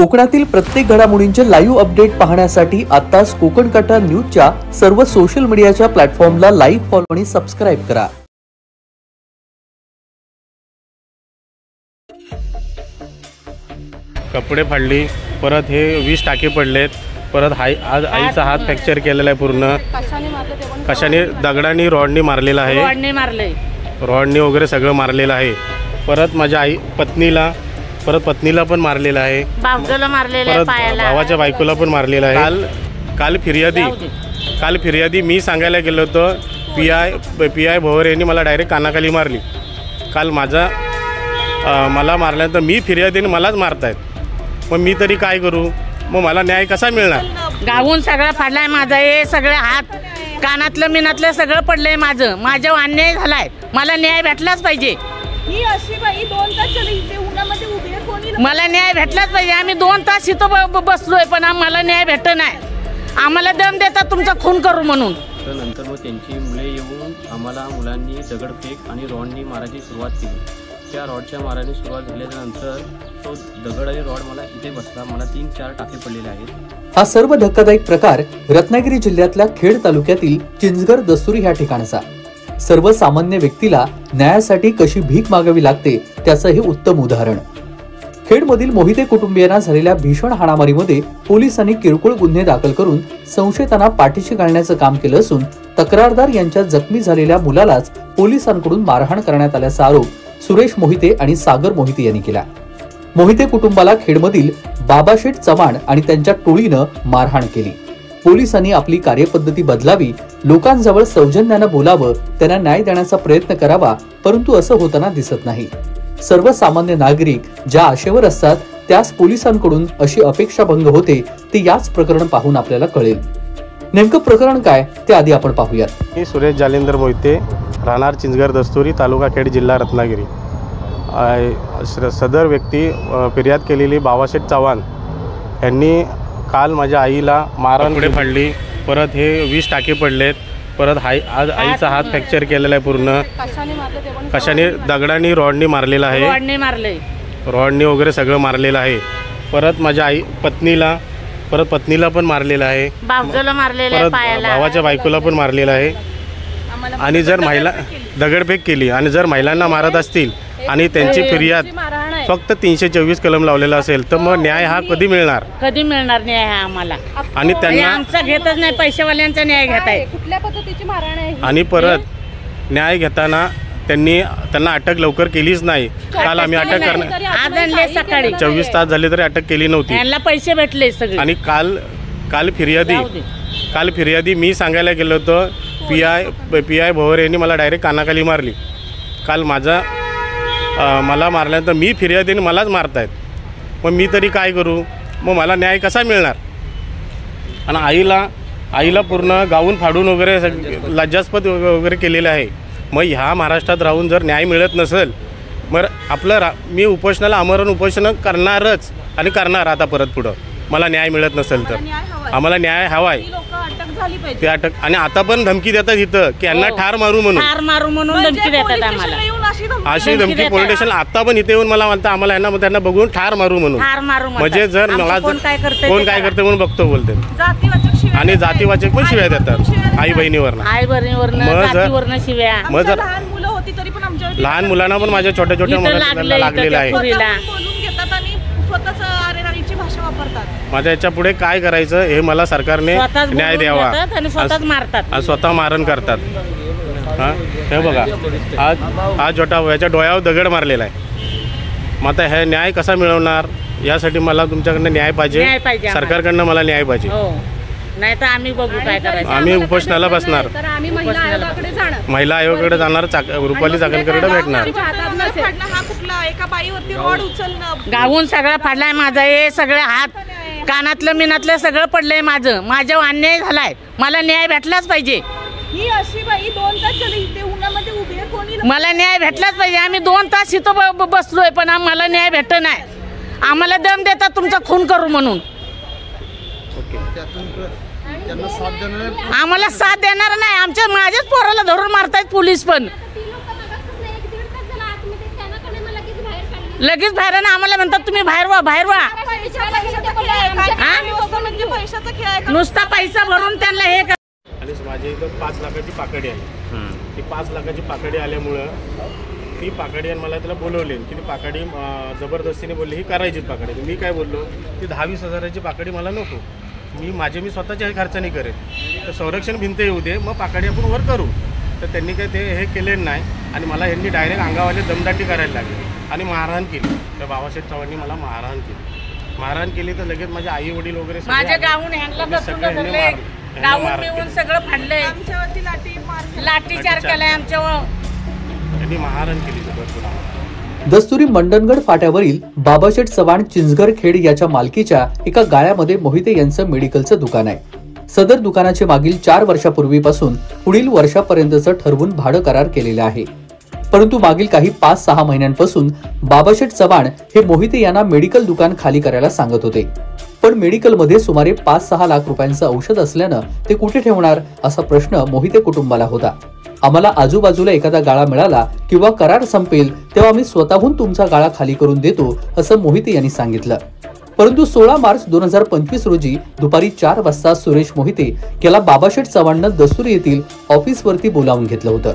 कोकणातील प्रत्येक घडामोडींचे लाईव्ह अपडेट पाहण्यासाठी आताच कोकण कटा न्यूजच्या सर्व सोशल मीडियाच्या प्लॅटफॉर्मला लाईक, फॉलो आणि सबस्क्राइब करा। कपडे फाडली, परत हे 20 टाके पडलेत, परत आज आईचा हात फ्रॅक्चर केलेला आहे पूर्ण। कशाने? दगडांनी, रॉडनी मारलेला आहे, रॉडनी वगैरे सगळं मारलेलं आहे। परत माझ्या आई पत्नीला पण मारलेलं आहे, भावाला मारलेलं आहे, भावाच्या बायकोला पण मारलेलं आहे। काल फिर्यादी मी सांगायला गेलो होतो, पी आय भोवर यांनी मला डायरेक्ट कानाखाली मारली। काल मला मारल्यानंतर मी फिर्यादीने मलाच मारतायत, मग मी तरी काय करू? मग मला न्याय कसा मिळणार? गावून सगळं फाडलाय माझा, हे सगळे हात कानातलं मिनातलं सगळं पडलंय माझ्या अन्याय झालाय, मला न्याय भेटलाच पाहिजे। ही अशी बाई 2 तास झाले इथे उन्हामध्ये उभी आहे, कोणी मला न्याय भेटलाच पाहिजे। आम्ही 2 तास इथं बसलोय पण आम्हाला न्याय भेटत नाही। आम्हाला दम देतात तुमचा खून करू म्हणून। तर नंतर मग त्यांची मुले येऊन आम्हाला मुलांनी दगडफेक आणि रॉडनी मारायची सुरुवात केली। त्या रॉडच्या मारायची सुरुवात झाल्यानंतर तो दगड आणि रॉड मला इथे बसला, मला 3-4 टाके पडलेले आहेत। हा सर्व धक्कादायक प्रकार रत्नागिरी जिल्ह्यातल्या खेड तालुक्यातील चिंचघर दस्तुरी ह्या ठिकाणचा। सर्वसामान्य व्यक्तीला न्यायासाठी कशी भीक मागावी लागते त्याचं हे उत्तम उदाहरण। खेडमधील मोहिते कुटुंबियांना झालेल्या भीषण हाणामारीमध्ये पोलिसांनी किरकोळ गुन्हे दाखल करून संशयितांना पाठीशी घालण्याचं काम केलं असून तक्रारदार यांच्या जखमी झालेल्या मुलालाच पोलिसांकडून मारहाण करण्यात आल्याचा आरोप सुरेश मोहिते आणि सागर मोहिते यांनी केला। मोहिते कुटुंबाला खेडमधील बाबाशेठ चव्हाण आणि त्यांच्या टोळीनं मारहाण केली। पोलिसांनी आपली कार्यपद्धती बदलावी, लोकांजवळ सौजन्यानं बोलावं, त्यांना न्याय देण्याचा प्रयत्न करावा, परंतु असं होताना दिसत नाही। सर्वसामान्य नागरिक ज्या आशेवर असतात त्याच पोलिसांकडून अशी अपेक्षा भंग होते, ते याच प्रकरण पाहून आपल्याला कळेल। नेमकं प्रकरण काय ते आधी आपण पाहूयात। मी सुरेश जालिंदर मोहिते, राहणार चिंचघर दस्तुरी, तालुका खेड, जिल्हा रत्नागिरी। सदर व्यक्ती फिर्याद केलेली बाबाशेठ चव्हाण यांनी काल माझ्या आईला मारहाण फाडली, परत हे 20 टाके पडलेत, परत आज आईचा हात फ्रॅक्चर केलेला आहे पूर्ण। कशाने? दगडांनी, रॉडनी मारलेला आहे, रॉडनी वगैरे सगळं मारलेलं आहे। परत माझ्या पत्नीला पण मारलेलं आहे, परत भावाच्या बायकोला पण मारलेलं आहे। आणि जर महिला दगडफेक केली आणि जर महिलांना मारत असतील आणि त्यांची फिर्याद फक्त 324 कलम लावलेला असेल तर मग न्याय हा कधी मिळणार न्याय हा आम्हाला? आणि त्यांना आमचा घेतच नाही, पैशावाल्यांचा न्याय घेताय। कुठल्या पद्धतीची मारहाण आहे? आणि परत न्याय घेताना त्यांना अटक लवकर केलीच नाही। काल आम्ही अटक करणार सकाळी 24 तास झाले तरी अटक केली नव्हती। यांना पैसे भेटले सगळे। आणि काल फिर्यादी मी सांगायला गेलो होतो, पी आय भोवर यांनी मला डायरेक्ट कानाखाली मारली। काल मला मारल्यानंतर मी फिर्यादीने मलाच मारतायत, मग मी तरी काय करू? मग मला न्याय कसा मिळणार? आणि आईला पूर्ण गाऊन फाडून वगैरे लज्जास्पद वगैरे केलेलं आहे। मग ह्या महाराष्ट्रात राहून जर न्याय मिळत नसेल मग मी उपोषणाला आमरण उपोषण करणारच आणि करणार आता परत पुढं। मला न्याय मिळत नसेल तर आम्हाला न्याय हवाय, ते अटक। आणि आता पण धमकी देतात इथं की यांना ठार मारू म्हणून धमकी देतात आम्हाला, अशी धमकी पोलीस स्टेशन आता पण इथे येऊन मला म्हणतात आम्हाला त्यांना बघून ठार मारू म्हणून। म्हणजे जर मला कोण काय करते म्हणून बघतो बोलते, आणि जातीवाचक पण शिव्या देतात आई बहिणीवरनं। मग जर लहान मुलांना पण माझ्या छोट्या मुलांना लागलेलं आहे। माझ्या याच्या पुढे काय करायचं हे मला सरकारने न्याय द्यावा। आणि स्वतः मारण करतात। हे बघा, आज याच्या डोळ्यावर दगड मारलेला आहे। मग आता हे न्याय कसा मिळवणार? यासाठी मला तुमच्याकडनं न्याय पाहिजे, सरकारकडनं मला न्याय पाहिजे, नाही तर आम्ही बघू काय करायचं। आम्ही उपोषणाला बसणार, महिला आयोगाकडे जाणार, रुपाली चाकणकरकडे भेटणार। गावून सगळं फाडलाय माझा, हे सगळे हात कानातलं मिनातलं सगळं पडलंय माझ्या अन्याय झालाय, मला न्याय भेटलाच पाहिजे। ही अशी बाई 2 तास झाले इथे उन्हामध्ये उभी आहे, कोणी मला न्याय भेटलाच पाहिजे। आम्ही 2 तास इथं बसलोय पण आम्हाला न्याय भेटत नाही। आम्हाला दम देतात तुमचा खून करू म्हणून। आम्हाला साथ देणार नाही, माझ्याच पोराला धरून मारतायत पोलीस पण। लगेच बाहेर आम्हाला म्हणतात तुम्ही बाहेर वा पैशाचा खेळ आहे का? नुसता पैसा भरून त्यांना हे आणि माझ्या इथं 5 लाखाची पाकडी आली. ती 5 लाखाची पाकडी आल्यामुळं ती पाकडी आणि मला त्याला बोलवले की ती पाकडी जबरदस्तीने बोलली ही करायचीच पाकडी. मी काय बोललो ती 10-20 हजाराची पाकडी मला नको, मी स्वतःच्या खर्चाने करेन, तर संरक्षण भिंत येऊ दे, मग पाकडी आपण वर करू. तर त्यांनी काय ते हे केले नाही आणि मला यांनी डायरेक्ट अंगावाले दमदाटी करायला लागली आणि मारहाण केली. तर बाबासाहेब चव्हाणांनी मला मारहाण केली तर लगेच माझे आई वडील वगैरे माझ्या गावून ह्यांना गावून मिळून सगळं फाडलंय, आमच्यावरती लाठीचार केलाय आमच्यावर. त्यांनी मारहाण केली भरपूर. दस्तुरी मंडणगड फाट्यावरील बाबाशेठ चव्हाण चिंचघर खेड याच्या मालकीच्या एका गाळ्यामध्ये मोहिते यांचं मेडिकलचं दुकान आहे. सदर दुकानाचे मागील 4 वर्षापूर्वीपासून पुढील वर्षापर्यंतचं ठरवून भाडं करार केलेलं आहे. परंतु मागील काही 5-6 महिन्यांपासून बाबाशेठ चव्हाण हे मोहिते यांना मेडिकल दुकान खाली करायला सांगत होते. पण मेडिकलमध्ये सुमारे 5-6 लाख रुपयांचं औषध असल्यानं ते कुठे ठेवणार असा प्रश्न मोहिते कुटुंबाला होता. आम्हाला आजूबाजूला एखादा गाळा मिळाला किंवा करार संपेल तेव्हा आम्ही स्वतःहून तुमचा गाळा खाली करून देतो असं मोहिते यांनी सांगितलं. परंतु 16 मार्च 2025 रोजी दुपारी 4 वाजता सुरेश मोहिते याला बाबाशेठ चव्हाणनं दस्तुरी येथील ऑफिसवरती बोलावून घेतलं होतं.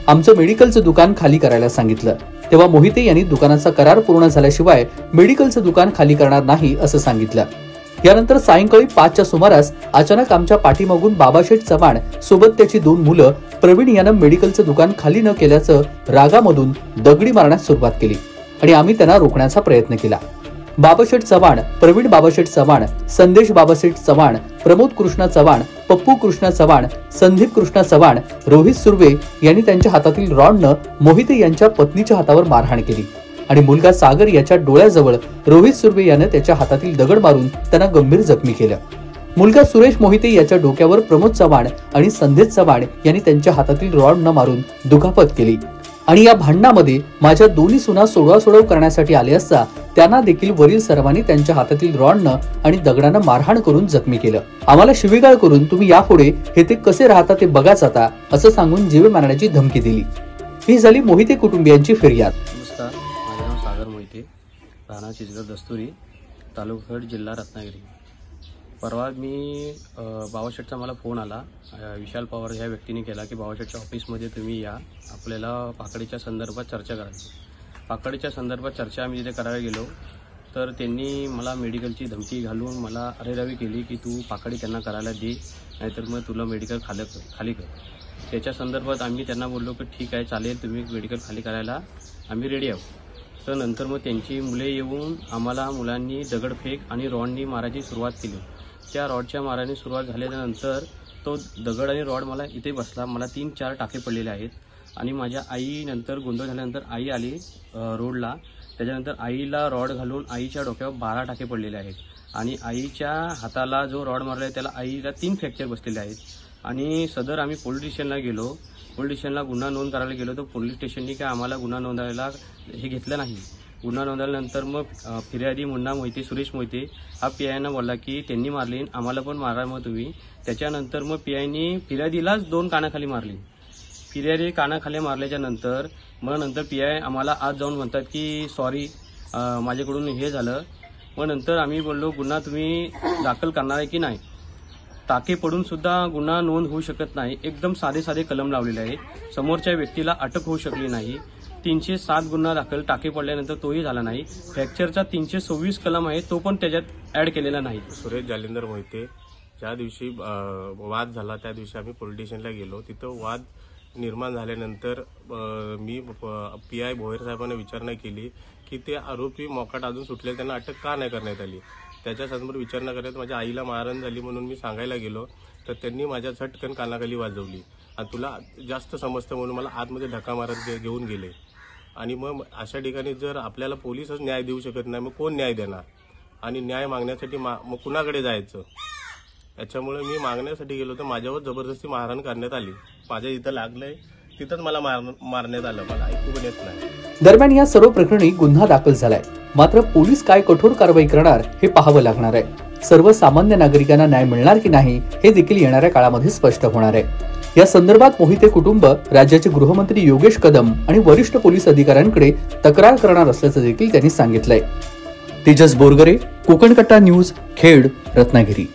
आमचं मेडिकलचं दुकान खाली करायला सांगितलं. तेव्हा मोहिते यांनी दुकानाचा करार पूर्ण झाल्याशिवाय मेडिकलचं दुकान खाली करणार नाही असं सांगितलं. यानंतर सायंकाळी 5च्या सुमारास अचानक आमच्या पाठीमागून बाबाशेठ चव्हाण सोबत त्याची 2 मुलं प्रवीण यानं मेडिकलचं दुकान खाली न केल्याचं रागामधून दगडी मारण्यास सुरुवात केली आणि आम्ही त्यांना रोखण्याचा प्रयत्न केला. बाबाशेठ चव्हाण, प्रवीण बाबाशेठ चव्हाण, संदेश बाबाशेठ चव्हाण, प्रमोद कृष्णा चव्हाण, पप्पू कृष्णा चव्हाण, संदीप कृष्णा चव्हाण, रोहित सुर्वे यांनी त्यांच्या हातातील रॉडनं मोहिते यांच्या पत्नीच्या हातावर मारहाण केली आणि मुलगा सागर याच्या डोळ्याजवळ रोहित सुर्वे यानं त्याच्या हातातील दगड मारून त्यांना गंभीर जखमी केलं. मुलगा सुरेश मोहिते याच्या डोक्यावर प्रमोद चव्हाण आणि संदेश चव्हाण यांनी त्यांच्या हातातील रॉडनं मारून दुखापत केली आणि या भांडणामध्ये माझ्या दोन्ही सुना सोडवासोडव करण्यासाठी आले असता त्यांना देखील वरील सर्वांनी त्यांच्या हातातील रॉडनं आणि दगडानं मारहाण करून जखमी केलं. आम्हाला शिवीगाळ करून तुम्ही यापुढे हे ते कसे राहता ते बघाच आता असं सांगून जीवे मारण्याची धमकी दिली. ही झाली मोहिते कुटुंबियांची फिर्याद. नमस्कार, माझे नाव सागर मोहिते, राहणार चिंचघर दस्तुरी, तालुका खेड, जिल्हा रत्नागिरी. परवा मी बाबाशेठचा मला फोन आला, विशाल पवार ह्या व्यक्तीने केला की बाबाशेठच्या ऑफिसमध्ये तुम्ही या, आपल्याला पाकडीच्या संदर्भात चर्चा करायची. पाकडीच्या संदर्भात चर्चा आम्ही तिथे करायला गेलो तर त्यांनी मला मेडिकलची धमकी घालून मला अरेरावी केली की तू पाकडी त्यांना करायला दे, नाहीतर मग तुला मेडिकल खाली कर. त्याच्या संदर्भात आम्ही त्यांना बोललो की ठीक आहे चालेल, तुम्ही मेडिकल खाली करायला आम्ही रेडी आहोत. तर नंतर मग त्यांची मुले येऊन आम्हाला मुलांनी दगडफेक आणि रॉडनी मारायची सुरुवात केली. त्या रॉडच्या मारायची सुरुवात झाल्यानंतर तो दगड आणि रॉड मला इथे बसला. मला 3-4 टाके पडलेले आहेत आणि माझ्या आई नंतर गोंधळ झाल्यानंतर आई आली रोडला. त्याच्यानंतर आईला रॉड घालून आईच्या डोक्यावर 12 टाके पडलेले आहेत आणि आईच्या हाताला जो रॉड मारला आहे त्याला आईला 3 फ्रॅक्चर बसलेले आहेत. आणि सदर आम्ही पोलीस स्टेशनला गेलो, पोलीस स्टेशनला गुन्हा नोंद करायला गेलो तर पोलीस स्टेशननी काय आम्हाला गुन्हा नोंदायला हे घेतलं नाही. गुन्हा नोंदवल्यानंतर मग फिर्यादी मुन्ना मोहिते, सुरेश मोहिते हा PIना बोलला की त्यांनी मारली, आम्हाला पण मारा मग तुम्ही. त्याच्यानंतर मग PIनी फिर्यादीलाच 2 कानाखाली मारली. फिर्यादी कानाखाली मारल्याच्या नंतर मग नंतर PI आम्हाला आज जाऊन म्हणतात की सॉरी माझ्याकडून हे झालं. मग नंतर आम्ही बोललो गुन्हा तुम्ही दाखल करणार आहे की नाही. टाके पडून सुद्धा गुन्हा नोंद होऊ शकत नाही. एकदम साधे कलम लावलेले आहेत. समोरच्या व्यक्तीला अटक होऊ शकली नाही. 307 गुन्हा दाखल, टाके पडल्यानंतर तोही झाला नाही. फ्रॅक्चरचा 326 कलम आहे, तो पण त्याच्यात ऍड केलेला नाही. सुरेश जालिंदर मोहिते ज्या दिवशी वाद झाला त्या दिवशी आम्ही पोलीस स्टेशनला गेलो. तिथं वाद निर्माण झाल्यानंतर मी PI भोयर साहेबांना विचारणा केली की ते आरोपी मोकाट अजून सुटले, त्यांना अटक का नाही करण्यात आली. त्याच्यासमोर विचारणा करत माझ्या आईला मारहाण झाली म्हणून मी सांगायला गेलो तर त्यांनी माझ्या झटकन कानाखाली वाजवली आणि तुला जास्त समजतं म्हणून मला आतमध्ये धक्का मारत घेऊन गेले. आणि मग अशा ठिकाणी जर आपल्याला पोलीसच न्याय देऊ शकत नाही मग कोण न्याय देणार आणि न्याय मागण्यासाठी मग कुणाकडे जायचं. याच्यामुळे मी मागण्यासाठी गेलो तर माझ्यावर जबरदस्ती मारहाण करण्यात आली. माझ्या इथं लागलंय तिथंच मला मारण्यात आलं, मला ऐकू पण येत नाही. दरम्यान या सर्व प्रकरणी गुन्हा दाखल झालाय. मात्र पोलीस काय कठोर कारवाई करणार हे पाहावं लागणार आहे. सर्वसामान्य नागरिकांना न्याय मिळणार की नाही हे देखील येणाऱ्या काळामध्ये स्पष्ट होणार आहे. या संदर्भात मोहिते कुटुंब राज्याचे गृहमंत्री योगेश कदम आणि वरिष्ठ पोलीस अधिकाऱ्यांकडे तक्रार करणार असल्याचं देखील त्यांनी सांगितलंय. तेजस बोरगरे, कोकण कट्टा न्यूज, खेड, रत्नागिरी.